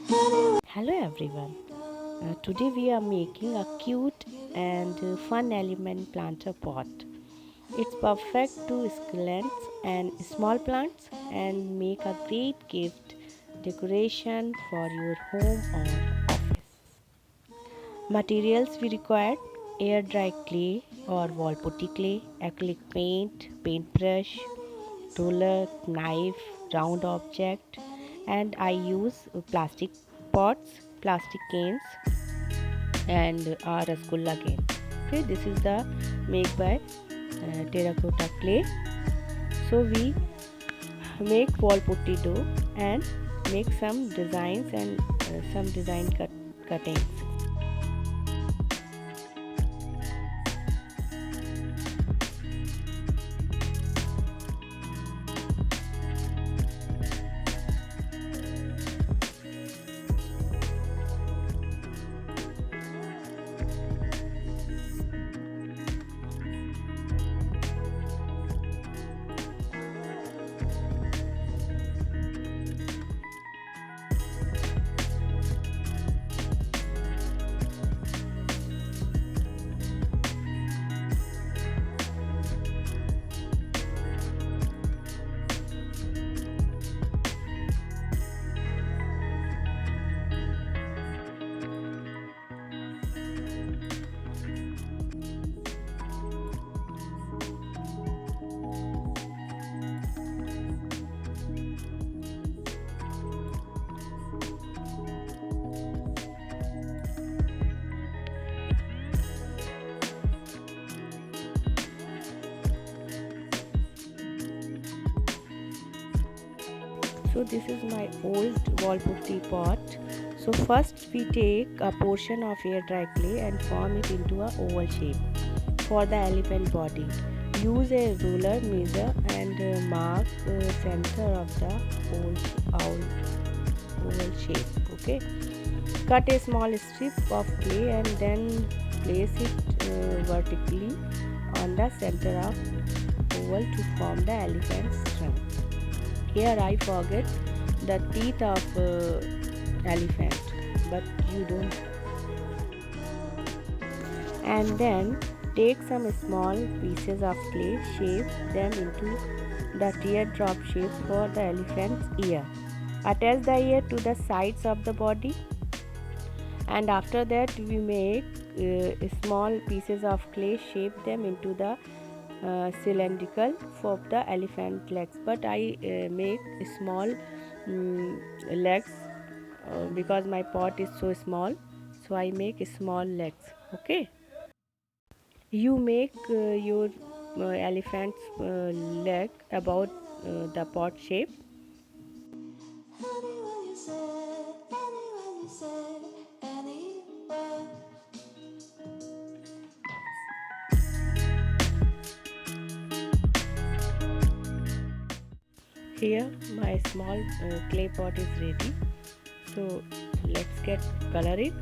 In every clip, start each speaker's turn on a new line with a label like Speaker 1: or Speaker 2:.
Speaker 1: Hello everyone. Today we are making a cute and fun element planter pot. It's perfect to succulents and small plants and make a great gift decoration for your home or office. Materials we required: air dry clay or wall putty clay, acrylic paint, paintbrush, roller, knife, round object, and I use plastic pots, plastic cans, and a rasgulla cane. Okay, this is the made by terracotta clay. So we make wall putty dough and make some designs and some design cuttings. So this is my old wall putty pot. So first we take a portion of air dry clay and form it into a oval shape. For the elephant body, use a ruler, measure and mark center of the oval shape. Okay. Cut a small strip of clay and then place it vertically on the center of oval to form the elephant's trunk. Here I forget the teeth of elephant, but you don't. And then take some small pieces of clay, shape them into the teardrop shape for the elephant's ear. Attach the ear to the sides of the body, and after that we make small pieces of clay, shape them into the cylindrical for the elephant legs, but I make small legs because my pot is so small, so I make small legs. Okay, you make your elephant's leg about the pot shape. Here my small clay pot is ready, so let's get color it.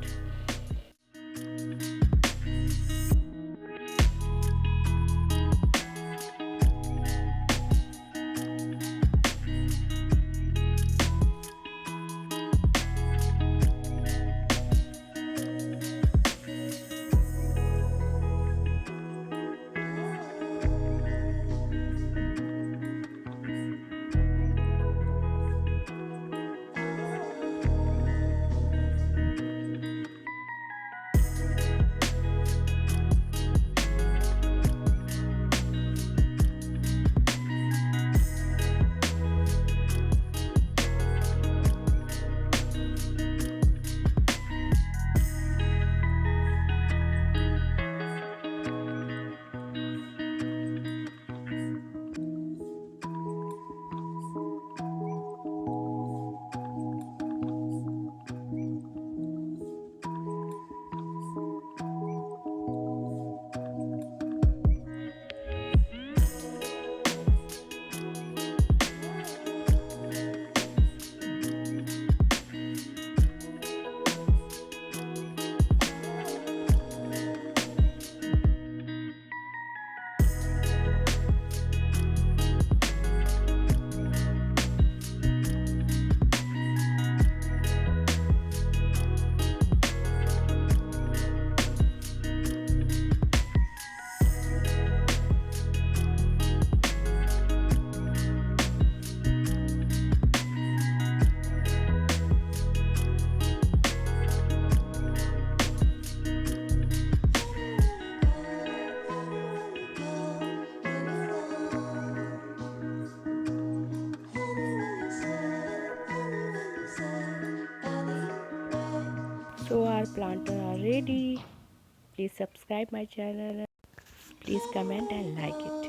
Speaker 1: So our planter are ready. Please subscribe my channel. Please comment and like it.